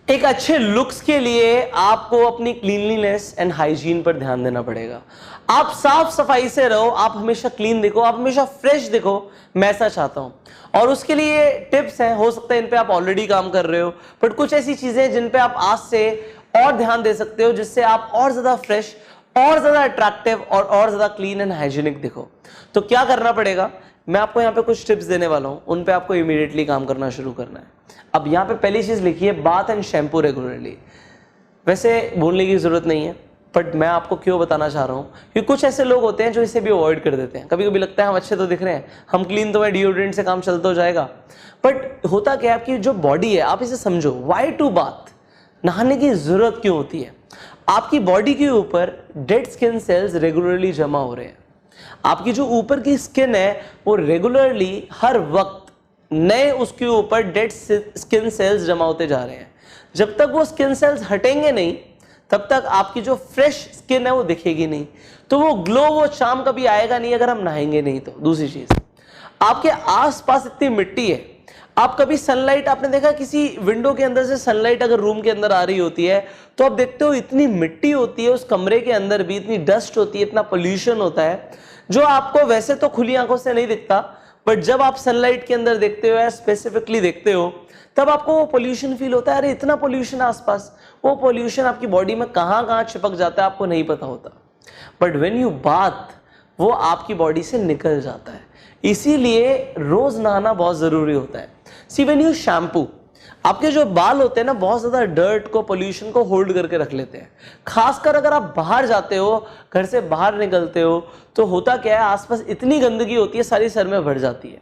एक अच्छे लुक्स के लिए आपको अपनी क्लीनलीनेस एंड हाइजीन पर ध्यान देना पड़ेगा। आप साफ सफाई से रहो, आप हमेशा क्लीन दिखो, आप हमेशा फ्रेश दिखो, मैं ऐसा चाहता हूं। और उसके लिए टिप्स हैं, हो सकता है इन पे आप ऑलरेडी काम कर रहे हो, बट कुछ ऐसी चीजें हैं जिन पे आप आज से और ध्यान दे सकते हो, जिससे आप और ज्यादा फ्रेश, और ज्यादा अट्रैक्टिव और ज्यादा क्लीन एंड हाइजीनिक दिखो। तो क्या करना पड़ेगा, मैं आपको यहाँ पे कुछ टिप्स देने वाला हूँ, उन पे आपको इमीडिएटली काम करना शुरू करना है। अब यहाँ पे पहली चीज लिखी है, बाथ एंड शैम्पू रेगुलरली। वैसे बोलने की जरूरत नहीं है, बट मैं आपको क्यों बताना चाह रहा हूँ, क्योंकि कुछ ऐसे लोग होते हैं जो इसे भी अवॉइड कर देते हैं। कभी कभी लगता है हम अच्छे तो दिख रहे हैं, हम क्लीन तो है, डिओड्रेंट से काम चलता हो जाएगा, बट होता क्या है, आपकी जो बॉडी है, आप इसे समझो, वाई टू बाथ, नहाने की जरूरत क्यों होती है। आपकी बॉडी के ऊपर डेड स्किन सेल्स रेगुलरली जमा हो रहे हैं। आपकी जो ऊपर की स्किन है वो रेगुलरली हर वक्त नए उसके ऊपर डेड स्किन सेल्स जमा होते जा रहे हैं। जब तक वो स्किन सेल्स हटेंगे नहीं, तब तक आपकी जो फ्रेश स्किन है वो दिखेगी नहीं, तो वो ग्लो, वो चार्म कभी आएगा नहीं अगर हम नहाएंगे नहीं तो। दूसरी चीज, आपके आसपास इतनी मिट्टी है, आप कभी सनलाइट, आपने देखा किसी विंडो के अंदर से सनलाइट अगर रूम के अंदर आ रही होती है तो आप देखते हो इतनी मिट्टी होती है उस कमरे के अंदर भी, इतनी डस्ट होती है, इतना पोल्यूशन होता है, जो आपको वैसे तो खुली आंखों से नहीं दिखता, बट जब आप सनलाइट के अंदर देखते हो या स्पेसिफिकली देखते हो, तब आपको वो पोल्यूशन फील होता है। अरे इतना पोल्यूशन आसपास, वो पोल्यूशन आपकी बॉडी में कहां कहां चिपक जाता है आपको नहीं पता होता, बट व्हेन यू बाथ वो आपकी बॉडी से निकल जाता है। इसीलिए रोज नहाना बहुत जरूरी होता है। सी व्हेन यू शैम्पू, आपके जो बाल होते हैं ना, बहुत ज्यादा डर्ट को, पोल्यूशन को होल्ड करके रख लेते हैं। खासकर अगर आप बाहर जाते हो, घर से बाहर निकलते हो, तो होता क्या है, आसपास इतनी गंदगी होती है, सारी सर में भर जाती है।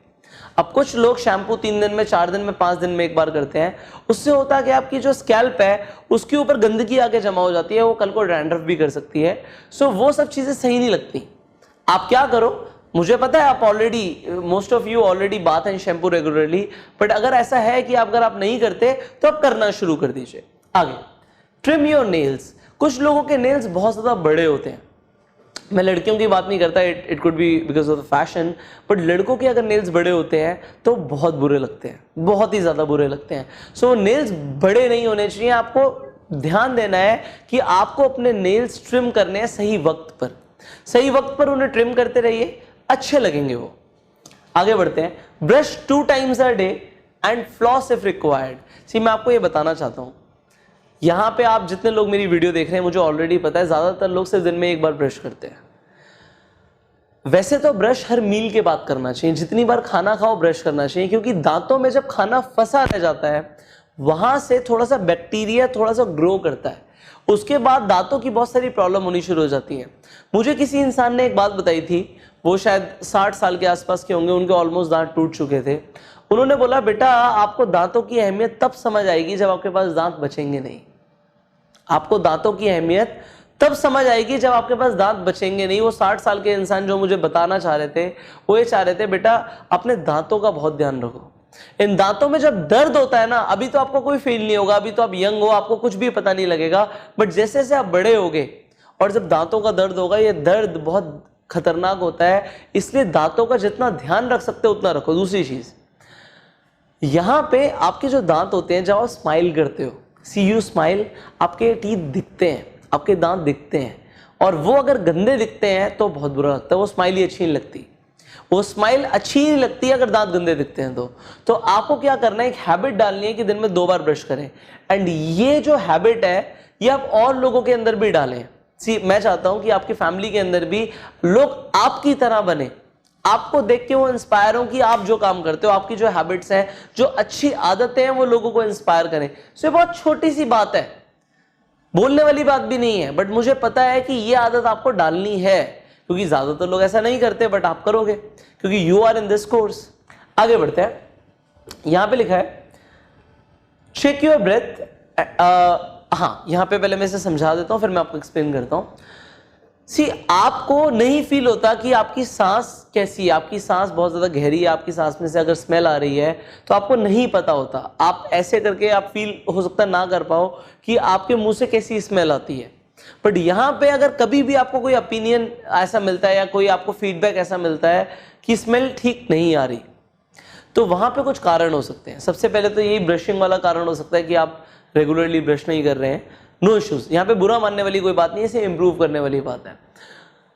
अब कुछ लोग शैम्पू 3 दिन में, 4 दिन में, 5 दिन में एक बार करते हैं, उससे होता है कि आपकी जो स्कैल्प है उसके ऊपर गंदगी आके जमा हो जाती है, वो कल को डैंड्रफ भी कर सकती है। सो वो सब चीजें सही नहीं लगती। आप क्या करो, मुझे पता है आप already, most of you already bath and shampoo regularly, but अगर ऐसा है कि अगर आप नहीं करते तो आप करना शुरू कर दीजिए। आगे, ट्रिम योर नेल्स। कुछ लोगों के नेल्स बहुत ज्यादा बड़े होते हैं, मैं लड़कियों की बात नहीं करता, it could be because of the fashion, but लड़कों के अगर नेल्स बड़े होते हैं तो बहुत बुरे लगते हैं, बहुत ही ज्यादा बुरे लगते हैं। सो नेल्स बड़े नहीं होने चाहिए। आपको ध्यान देना है कि आपको अपने नेल्स ट्रिम करने हैं सही वक्त पर, सही वक्त पर उन्हें ट्रिम करते रहिए, अच्छे लगेंगे वो। आगे बढ़ते हैं, brush 2 times a day and floss if required. See मैं आपको ये बताना चाहता हूं, यहां पे आप जितने लोग मेरी वीडियो देख रहे हैं, मुझे ऑलरेडी पता है ज्यादातर लोग सिर्फ दिन में एक बार ब्रश करते हैं। वैसे तो ब्रश हर मील के बाद करना चाहिए, जितनी बार खाना खाओ ब्रश करना चाहिए, क्योंकि दांतों में जब खाना फंसा रह जाता है वहां से थोड़ा सा बैक्टीरिया थोड़ा सा ग्रो करता है, उसके बाद दांतों की बहुत सारी प्रॉब्लम होनी शुरू हो जाती है। मुझे किसी इंसान ने एक बात बताई थी, वो शायद 60 साल के आसपास के होंगे, उनके ऑलमोस्ट दांत टूट चुके थे। उन्होंने बोला, बेटा आपको दांतों की अहमियत तब समझ आएगी जब आपके पास दांत बचेंगे नहीं। आपको दांतों की अहमियत तब समझ आएगी जब आपके पास दांत बचेंगे नहीं। वो 60 साल के इंसान जो मुझे बताना चाह रहे थे, वो ये चाह रहे थे, बेटा अपने दांतों का बहुत ध्यान रखो। इन दांतों में जब दर्द होता है ना, अभी तो आपको कोई फील नहीं होगा, अभी तो आप यंग हो, आपको कुछ भी पता नहीं लगेगा, बट जैसे जैसे आप बड़े होगे और जब दांतों का दर्द होगा, ये दर्द बहुत खतरनाक होता है। इसलिए दांतों का जितना ध्यान रख सकते हो उतना रखो। दूसरी चीज, यहां पे आपके जो दांत होते हैं, जब आप स्माइल करते हो, सी यू स्माइल, आपके टीथ दिखते हैं, आपके दांत दिखते हैं, और वो अगर गंदे दिखते हैं तो बहुत बुरा लगता है, वो स्माइल ही अच्छी नहीं लगती। वो स्माइल अच्छी नहीं लगती अगर दांत गंदे दिखते हैं तो आपको क्या करना है, एक हैबिट डालनी है कि दिन में 2 बार ब्रश करें। एंड ये जो हैबिट है ये आप और लोगों के अंदर भी डालें। सी मैं चाहता हूं कि आपकी फैमिली के अंदर भी लोग आपकी तरह बने, आपको देख के वो इंस्पायर हो कि आप जो काम करते हो, आपकी जो हैबिट्स हैं, जो अच्छी आदतें हैं, वो लोगों को इंस्पायर करें। सो ये बहुत छोटी सी बात है, बोलने वाली बात भी नहीं है, बट मुझे पता है कि ये आदत आपको डालनी है, क्योंकि ज्यादातर लोग ऐसा नहीं करते, बट आप करोगे क्योंकि you are in this course. आगे बढ़ते हैं, यहां पे लिखा है चेक योर ब्रेथ। हाँ, यहां पे पहले मैं इसे समझा देता हूं, फिर मैं आपको एक्सप्लेन करता हूं। सी आपको नहीं फील होता कि आपकी सांस कैसी है, आपकी सांस बहुत ज्यादा गहरी है, आपकी सांस में से अगर स्मेल आ रही है तो आपको नहीं पता होता। आप ऐसे करके आप फील हो सकता ना कर पाओ कि आपके मुंह से कैसी स्मेल आती है, बट यहां पे अगर कभी भी आपको कोई ओपिनियन ऐसा मिलता है या कोई आपको फीडबैक ऐसा मिलता है कि स्मेल ठीक नहीं आ रही, तो वहां पे कुछ कारण हो सकते हैं। सबसे पहले तो यही ब्रशिंग वाला कारण हो सकता है कि आप रेगुलरली ब्रश नहीं कर रहे हैं। नो इश्यूज, यहाँ पे बुरा मानने वाली कोई बात नहीं है, इसे इंप्रूव करने वाली बात है।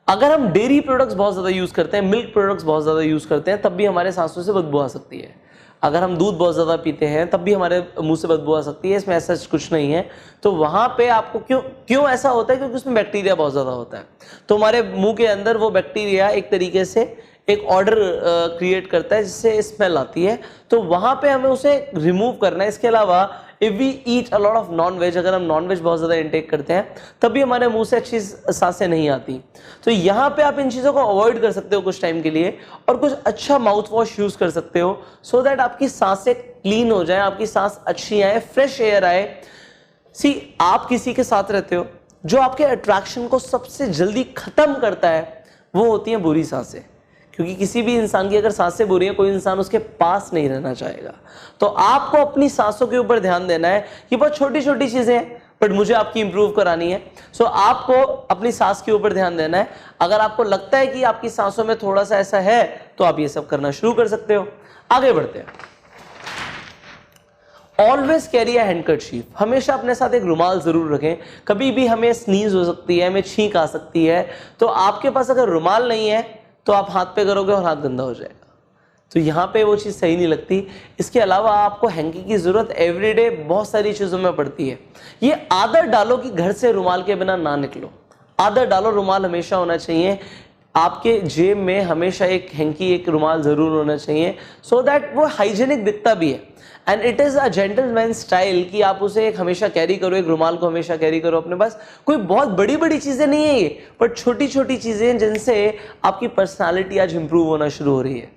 अगर हम डेयरी प्रोडक्ट्स बहुत ज़्यादा यूज़ करते हैं, मिल्क प्रोडक्ट्स बहुत ज़्यादा यूज़ करते हैं, तब भी हमारे सांसों से बदबू आ सकती है। अगर हम दूध बहुत ज़्यादा पीते हैं तब भी हमारे मुंह से बदबू आ सकती है। इसमें ऐसा कुछ नहीं है। तो वहाँ पे आपको क्यों ऐसा होता है? क्योंकि उसमें बैक्टीरिया बहुत ज़्यादा होता है। तो हमारे मुंह के अंदर वो बैक्टीरिया एक तरीके से एक ऑर्डर क्रिएट करता है जिससे स्मेल आती है। तो वहाँ पे हमें उसे रिमूव करना है। इसके अलावा if we eat a lot of non veg, अगर हम नॉन वेज बहुत ज़्यादा इंटेक करते हैं तब भी हमारे मुंह से अच्छी सांसें नहीं आती। तो यहाँ पे आप इन चीज़ों को अवॉइड कर सकते हो कुछ टाइम के लिए और कुछ अच्छा माउथ वॉश यूज़ कर सकते हो सो दैट आपकी सांसें क्लीन हो जाए, आपकी सांस अच्छी आए, फ्रेश एयर आए। सी, आप किसी के साथ रहते हो, जो आपके अट्रैक्शन को सबसे जल्दी खत्म करता है वो होती हैं बुरी सांसें। क्योंकि किसी भी इंसान की अगर सांसें बुरी है, कोई इंसान उसके पास नहीं रहना चाहेगा। तो आपको अपनी सांसों के ऊपर ध्यान देना है। ये बहुत छोटी छोटी चीजें हैं बट मुझे आपकी इंप्रूव करानी है। सो आपको अपनी सांस के ऊपर ध्यान देना है। अगर आपको लगता है कि आपकी सांसों में थोड़ा सा ऐसा है तो आप ये सब करना शुरू कर सकते हो। आगे बढ़ते हैं। ऑलवेज कैरी अ हैंडकरचीफ, हमेशा अपने साथ एक रुमाल जरूर रखें। कभी भी हमें स्नीज हो सकती है, हमें छींक आ सकती है, तो आपके पास अगर रुमाल नहीं है तो आप हाथ पे करोगे और हाथ गंदा हो जाएगा। तो यहाँ पे वो चीज़ सही नहीं लगती। इसके अलावा आपको हैंकी की ज़रूरत एवरीडे बहुत सारी चीज़ों में पड़ती है। ये आदत डालो कि घर से रुमाल के बिना ना निकलो। आदत डालो, रुमाल हमेशा होना चाहिए आपके जेब में, हमेशा एक हैंकी, एक रुमाल ज़रूर होना चाहिए सो दैट वो हाइजेनिक दिखता भी है। And it is a gentleman style कि आप उसे एक हमेशा कैरी करो, एक रुमाल को हमेशा कैरी करो अपने पास। कोई बहुत बड़ी बड़ी चीज़ें नहीं है ये, बट छोटी छोटी चीज़ें जिनसे आपकी पर्सनालिटी आज इंप्रूव होना शुरू हो रही है।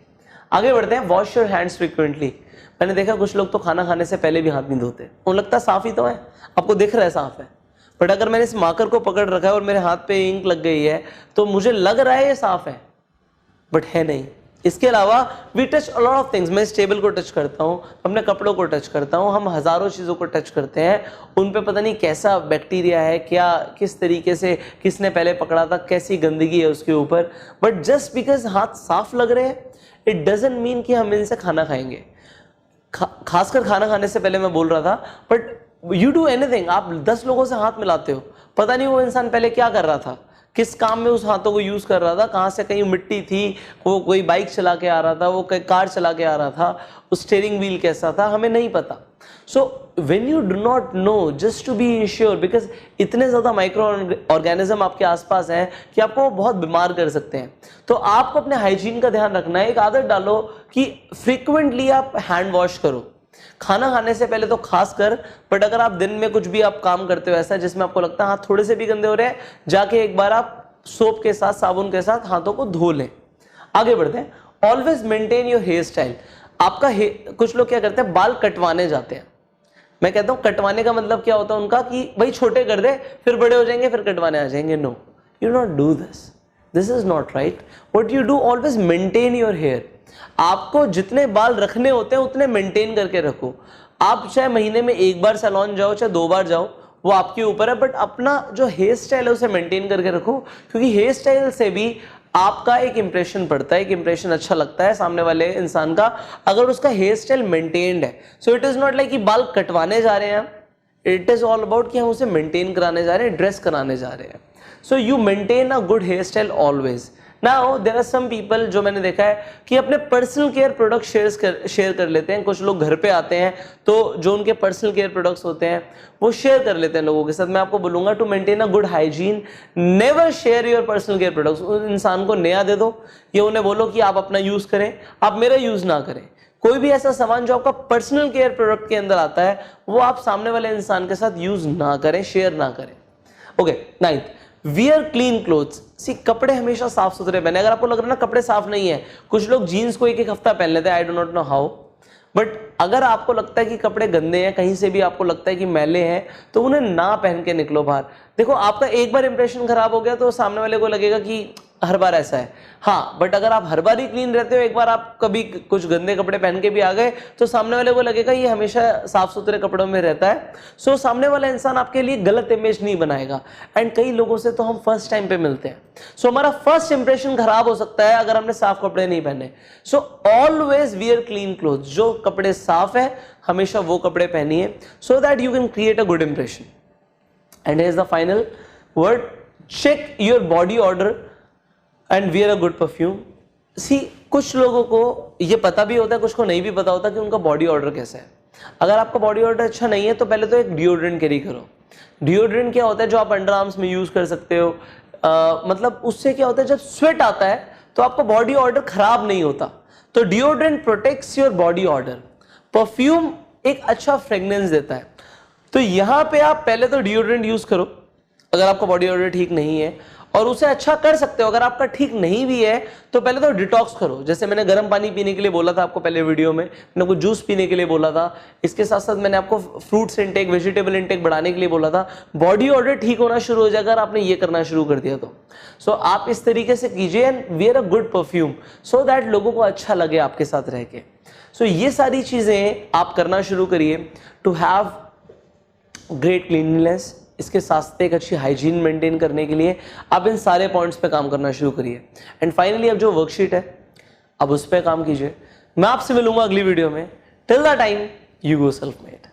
आगे बढ़ते हैं। Wash your hands frequently. मैंने देखा कुछ लोग तो खाना खाने से पहले भी हाथ नहीं धोते। उन्हें लगता साफ ही तो है, आपको दिख रहा है साफ है, बट अगर मैंने इस मार्कर को पकड़ रखा है और मेरे हाथ पे इंक लग गई है तो मुझे लग रहा है ये साफ है, बट है नहीं। इसके अलावा we touch a lot of things. मैं इस टेबल को टच करता हूँ, अपने कपड़ों को टच करता हूँ, हम हज़ारों चीज़ों को टच करते हैं। उन पे पता नहीं कैसा बैक्टीरिया है, क्या किस तरीके से किसने पहले पकड़ा था, कैसी गंदगी है उसके ऊपर। बट जस्ट बिकॉज हाथ साफ लग रहे हैं इट डजंट मीन कि हम इनसे खाना खाएंगे। खासकर खाना खाने से पहले मैं बोल रहा था, बट यू डू एनीथिंग। आप 10 लोगों से हाथ मिलाते हो, पता नहीं वो इंसान पहले क्या कर रहा था, किस काम में उस हाथों को यूज़ कर रहा था, कहाँ से कहीं मिट्टी थी, वो कोई बाइक चला के आ रहा था, वो कोई कार चला के आ रहा था, उस स्टीयरिंग व्हील कैसा था, हमें नहीं पता। So when you do not know, just to be insure, because इतने ज़्यादा माइक्रो ऑर्गेनिज्म आपके आसपास हैं कि आपको वो बहुत बीमार कर सकते हैं। तो आपको अपने हाइजीन का ध्यान रखना है। एक आदत डालो कि फ्रिक्वेंटली आप हैंड वॉश करो, खाना खाने से पहले तो खास कर। बट अगर आप दिन में कुछ भी आप काम करते हो ऐसा जिसमें आपको लगता है हाथ थोड़े से भी गंदे हो रहे हैं, जाके एक बार आप सोप के साथ, साबुन के साथ हाथों को धो लें। आगे बढ़ते हैं। Always maintain your hairstyle. आपका कुछ लोग क्या करते हैं, बाल कटवाने जाते हैं। मैं कहता हूं कटवाने का मतलब क्या होता है उनका कि भाई छोटे कर दे, फिर बड़े हो जाएंगे, फिर कटवाने आ जाएंगे। No, you not do this, this is not right. What you do, always maintain your hair. आपको जितने बाल रखने होते हैं उतने मेंटेन करके रखो। आप चाहे महीने में एक बार सैलून जाओ, चाहे 2 बार जाओ, वो आपके ऊपर है, बट अपना जो हेयर स्टाइल है उसे मेंटेन करके रखो। क्योंकि हेयर स्टाइल से भी आपका एक इंप्रेशन पड़ता है, एक इंप्रेशन अच्छा लगता है सामने वाले इंसान का अगर उसका हेयर स्टाइल मेंटेन्ड है। So it is not like कि बाल कटवाने जा रहे हैं, इट इज ऑल अबाउट कि हम उसे मेंटेन कराने जा रहे हैं, ड्रेस कराने जा रहे हैं। So you maintain a good hairstyle always. Now there are some people, जो मैंने देखा है कि अपने पर्सनल केयर प्रोडक्ट शेयर कर लेते हैं। कुछ लोग घर पे आते हैं तो जो उनके पर्सनल केयर प्रोडक्ट्स होते हैं वो शेयर कर लेते हैं लोगों के साथ। मैं आपको बोलूंगा to maintain a good hygiene, never share your personal care products. उस इंसान को नया दे दो या उन्हें बोलो कि आप अपना यूज करें, आप मेरा यूज ना करें। कोई भी ऐसा सामान जो आपका पर्सनल केयर प्रोडक्ट के अंदर आता है वो आप सामने वाले इंसान के साथ यूज ना करें, शेयर ना करें। Okay, 9th, wear clean clothes. See, कपड़े हमेशा साफ सुथरे पहने। अगर आपको लग रहा है ना कपड़े साफ नहीं है, कुछ लोग जीन्स को एक हफ्ता पहन लेते हैं, I do not know how, but अगर आपको लगता है कि कपड़े गंदे हैं, कहीं से भी आपको लगता है कि मैले हैं, तो उन्हें ना पहन के निकलो बाहर। देखो, आपका एक बार इंप्रेशन खराब हो गया तो सामने वाले को लगेगा कि हर बार ऐसा है। हाँ, बट अगर आप हर बार ही क्लीन रहते हो, एक बार आप कभी कुछ गंदे कपड़े पहन के भी आ गए तो सामने वाले को लगेगा ये हमेशा साफ सुथरे कपड़ों में रहता है। सो सामने वाला इंसान आपके लिए गलत इमेज नहीं बनाएगा। एंड कई लोगों से तो हम फर्स्ट टाइम पे मिलते हैं, सो हमारा फर्स्ट इंप्रेशन खराब हो सकता है अगर हमने साफ कपड़े नहीं पहने। So always wear clean cloth, जो कपड़े साफ है हमेशा वो कपड़े पहनिए, so that you can create a good impression. And here is the final word, check your body odour and wear a good perfume. See, कुछ लोगों को ये पता भी होता है, कुछ को नहीं भी पता होता कि उनका बॉडी ऑर्डर कैसा है। अगर आपका बॉडी ऑर्डर अच्छा नहीं है तो पहले तो एक डिओड्रेंट कैरी करो। डिओड्रेंट क्या होता है, जो आप अंडर आर्म्स में यूज कर सकते हो। मतलब उससे क्या होता है, जब स्वेट आता है तो आपका बॉडी ऑर्डर खराब नहीं होता। तो deodorant protects your body order. Perfume एक अच्छा फ्रेग्रेंस देता है। तो यहां पे आप पहले तो डिओड्रेंट यूज करो अगर आपका बॉडी ऑर्डर ठीक नहीं है, और उसे अच्छा कर सकते हो। अगर आपका ठीक नहीं भी है तो पहले तो डिटॉक्स करो। जैसे मैंने गर्म पानी पीने के लिए बोला था आपको पहले वीडियो में, मैंने कुछ जूस पीने के लिए बोला था, इसके साथ साथ मैंने आपको फ्रूट्स इनटेक, वेजिटेबल इनटेक बढ़ाने के लिए बोला था। बॉडी ऑर्डर ठीक होना शुरू हो जाएगा अगर आपने ये करना शुरू कर दिया तो। सो आप इस तरीके से कीजिए and wear a good perfume, so that लोगों को अच्छा लगे आपके साथ रह के। सो ये सारी चीजें आप करना शुरू करिए टू हैव ग्रेट क्लीनलीनेस। इसके साथ साथ एक अच्छी हाइजीन मेंटेन करने के लिए आप इन सारे पॉइंट्स पे काम करना शुरू करिए। एंड फाइनली अब जो वर्कशीट है अब उस पर काम कीजिए। मैं आपसे मिलूंगा अगली वीडियो में। Till the time, you go self made.